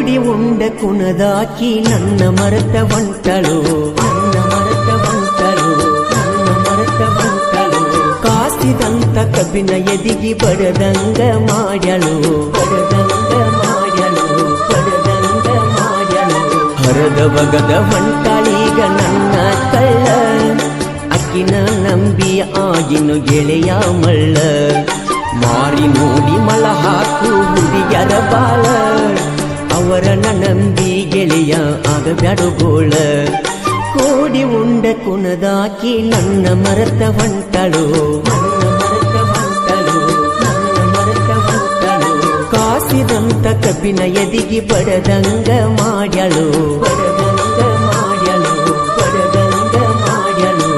ಕೂಡಿ ಉಂಡ ಕುಣದಾಕಿ ನನ್ನ ಮರೆತ ಹೊಂಟಳು ನನ್ನ ಮರೆತ ಹೊಂಟಳು ನನ್ನ ಮರೆತ ಹೊಂಟಳು ಕಾಸಿದಂತ ಕಬ್ಬಿನ ಎದಿಗಿ ಬಡದಂಗ ಮಾಡ್ಯಳು ಬಡದಂಗ ಮಾಡ್ಯಳು ಬಡದಂಗ ಮಾಡ್ಯಳು ಹರದ ಬಗದ ಹೊಂಟಳೀಗ ನನ್ನ ಕಳ್ಳ ಅಕ್ಕಿನ ನಂಬಿ ಆಗಿನ ಗೆಳೆಯ ಮಳ್ಳ ಮಾರಿ ನೋಡಿ ಮಳ ಹಾಕು ಹುಡುಗ್ಯರ ಬಾಳ ಅವರನ್ನ ನಂಬಿ ಗೆಳೆಯ ಆಗಬ್ಯಾಡುಗೋಳ ಕೂಡಿ ಉಂಡ ಕುಣದಾಕಿ ನನ್ನ ಮರೆತ ಹೊಂಟಳು ನನ್ನ ಮರೆತ ಹೊಂಟಳು ನನ್ನ ಮರೆತ ಹೊಂಟಳು ಕಾಸಿದಂತ ಕಬ್ಬಿನ ಎದಿಗಿ ಬಡದಂಗ ಮಾಡ್ಯಳು ಬಡದಂಗ ಮಾಡ್ಯಳು ಬಡದಂಗ ಮಾಡ್ಯಳು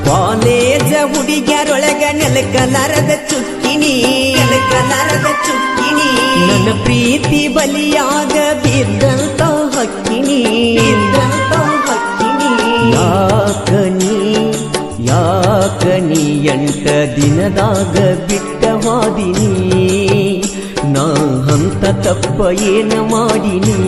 ಕಾಲೇಜ ಹುಡುಗ್ಯಾರೊಳಗ ನೆಲಕಲಾರದ ಚುಕ್ಕಿನಿ ನೆಲಕಲಾರದ ಚುಕ್ಕಿನಿ ನನ್ನ ಪ್ರೀತಿ ಬಲಿಯಾಗ ಬಿದ್ದಂತ ಹಕ್ಕಿನಿ ಬಿದ್ದಂತ ಹಕ್ಕಿನಿ ಯಾಕನಿ 8 ದಿನದಾಗ ಬಿಟ್ಟವಾದಿನಿ ನಾ ಹಂತ ತಪ್ಪ ಏನ ಮಾಡಿನಿ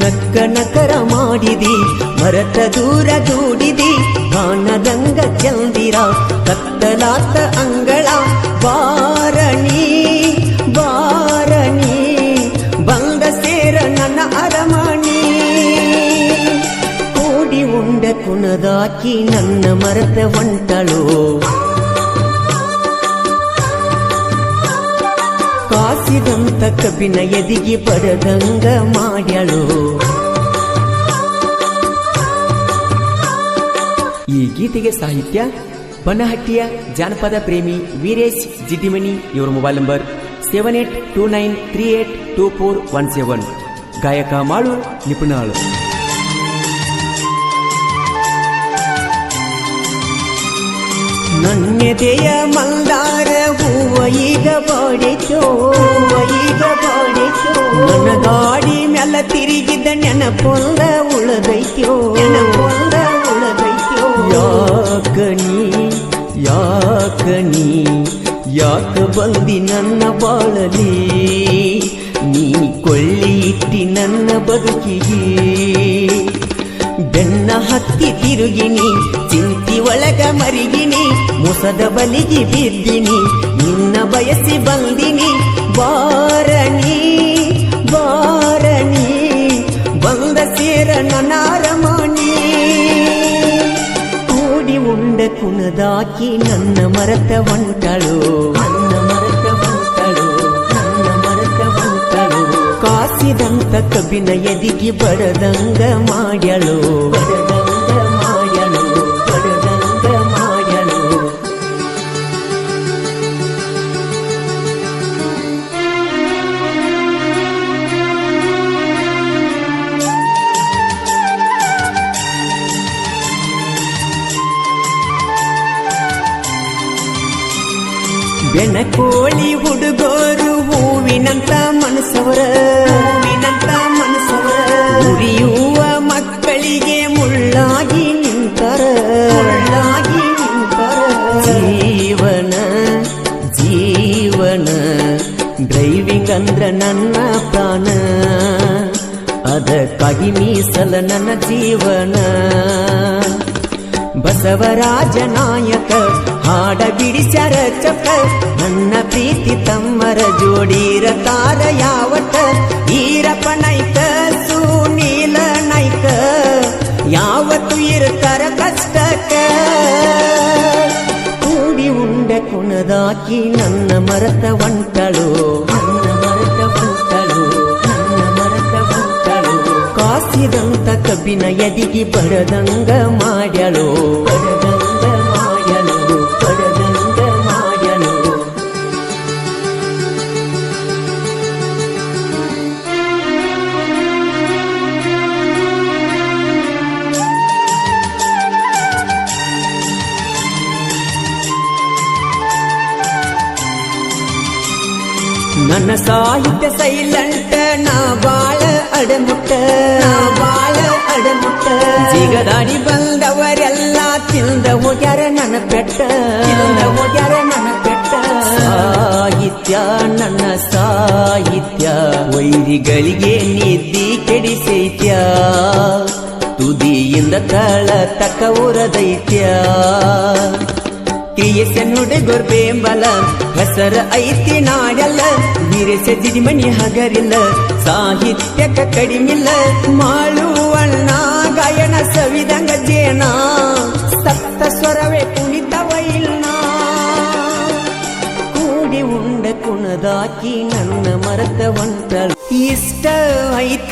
ನಕ್ಕ ನಕರ ಮಾಡಿದಿ ಮರತ ದೂರ ದೂಡಿದಿ ಕಾಣದಂಗ ಚಂದಿರ ಕತ್ತಲಾತ ಅಂಗಳ ಬಾರಣಿ ಬಾರಣಿ ಬಂದ ಸೇರ ನನ್ನ ಅರಮಣಿ ಕೂಡಿ ಉಂಡ ಕುಣದಾಕಿ ನನ್ನ ಮರೆತ ಹೊಂಟಳು ಕಾಸಿದಂತ ಕಬ್ಬಿನ ಎದಿಗಿ ಬಡದಂಗ ಮಾಡ್ಯಳು ಈ ಗೀತೆಗೆ ಸಾಹಿತ್ಯ ಬನಹಟ್ಟಿಯ ಜಾನಪದ ಪ್ರೇಮಿ ವೀರೇಶ್ ಜಿಡ್ಡಿಮನಿ ಇವರ ಮೊಬೈಲ್ ನಂಬರ್ 7829382417 ಗಾಯಕ ಮಾಡು ನಿಪುಣಾಳು ನನ್ನೆದೆಯ ಮಂದಾರ ಹೂವ ಈಗ ಬಾಡಿತೋ ಈಗ ಬಾಡಿತೋ ನನ್ನ ಗಾಡಿ ಮ್ಯಾಲ ತಿರುಗಿದ ನೆನಪೊಂದ ಉಳದೈತ್ಯೋ ನೆನಪೊಂದ ಉಳದೈತ್ಯೋ ಯಾಕನಿ ಯಾಕ ಬಂದಿ ನನ್ನ ಬಾಳಲಿ ನೀ ಕೊಳ್ಳಿ ಇಟ್ಟಿ ನನ್ನ ಬದುಕಿಗೆ ಬೆನ್ನ ಹತ್ತಿ ತಿರುಗಿನಿ ಚಿಂತಿ ಒಳಗ ಮರಿಗಿನಿ ಮುಸದ ಬಲಿಗೆ ಬಿದ್ದಿನಿ ನಿನ್ನ ಬಯಸಿ ಬಂದಿನಿ ಬಾರಣಿ ಬಾರಣಿ ಬಂದ ಸೇರ ನನ್ನ ಅರಮಣಿ ಕೂಡಿ ಉಂಡ ಕುಣದಾಕಿ ನನ್ನ ಮರೆತ ಹೊಂಟಳು ನನ್ನ ಮರೆತ ಹೊಂಟಳು ನನ್ನ ಮರೆತ ಹೊಂಟಳು ಕಾಸಿದಂತ ಕಬ್ಬಿನ ಎದಿಗಿ ಬಡದಂಗ ಮಾಡ್ಯಳು ಬಡದಂಗ ಮಾಡ್ಯಳು ಬಡದಂಗ ಮಾಡ್ಯಳು ಬೆನಕೋಳಿ ಹುಡುಗೋರು ಹೂವಿನಂತ ಮನಸವರ ಹೂವಿನಂತ ಮನಸವರ ಉರಿಯುವ ಮಕ್ಕಳಿಗೆ ಮುಳ್ಳಾಗಿ ನಿಂತರ ಮುಳ್ಳಾಗಿ ನಿಂತರ ಜೀವನ ಜೀವನ ಡ್ರೈವಿಂಗ್ ಅಂದ್ರ ನನ್ನ ಪ್ರಾಣ ಅದಕ್ಕಾಗಿ ಮೀಸಲ ನನ್ನ ಜೀವನ ಬಸವರಾಜ ನಾಯಕ ಹಾಡ ಬಿಡಿಸ್ಯಾರ ಚಪ್ಪ ನನ್ನ ಪ್ರೀತಿ ತಮ್ಮರ ಜೋಡೀರ ತಾರ ಯಾವಟ ಈರಪ್ಪ ನಾಯ್ಕ ಸುನೀಲ ನಾಯ್ಕ ಯಾವತ್ತು ಇರ್ತಾರ ಕಷ್ಟಕ್ಕ ಕೂಡಿ ಉಂಡ ಕುಣದಾಕಿ ನನ್ನ ಮರೆತ ಹೊಂಟಳು ನನ್ನ ಮರೆತ ಹೊಂಟಳು ನನ್ನ ಮರೆತ ಹೊಂಟಳು ಕಾಸಿದಂತ ಕಬ್ಬಿನ ಎದಿಗಿ ಬಡದಂಗ ಮಾಡ್ಯಳು ಬಡದಂಗ ಮಾಡ್ಯಳು ಬಡದಂಗ ಮಾಡ್ಯಳು ಸಾಹಿತ್ಯ ಸೈಲೆಂಟ್ ನಾ ಬಾಳ ಅಡಮುಟ್ಟ ಜಿಗದಾಡಿ ಬಂದವರೆಲ್ಲ ತಿಂದ ಹೋಗ್ಯಾರ ನನ್ನ ಪೆಟ್ಟ ಸಾಹಿತ್ಯ ನನ್ನ ಸಾಹಿತ್ಯ ವೈರಿಗಳಿಗೆ ನಿದ್ದಿ ಕೆಡಿಸೈತ್ಯ ತುದಿಯಿಂದ ತಳ ತಕ್ಕ ಉರದೈತ್ಯ ಕ್ರಿಯಸ ನುಡಿಗೊರ್ ಬೆಂಬಲ ಹೆಸರ ಐತಿ ನಾಡಲ್ಲ ವೀರೇಶ ಜಿಡಿಮಣಿ ಹಗರಿಲ್ಲ ಸಾಹಿತ್ಯಕ ಕಡಿಮಿಲ್ಲ ಮಾಳುವಣ್ಣ ಗಾಯನ ಸವಿದಂಗ ಜೇನ ಸಪ್ತ ಸ್ವರವೇ ಕುಣಿತವ ಇಲ್ಲ ಕೂಡಿ ಉಂಡ ಕುಣದಾಕಿ ನನ್ನ ಮರತ ಹೊಂಟ ಇಷ್ಟ ಐತಿ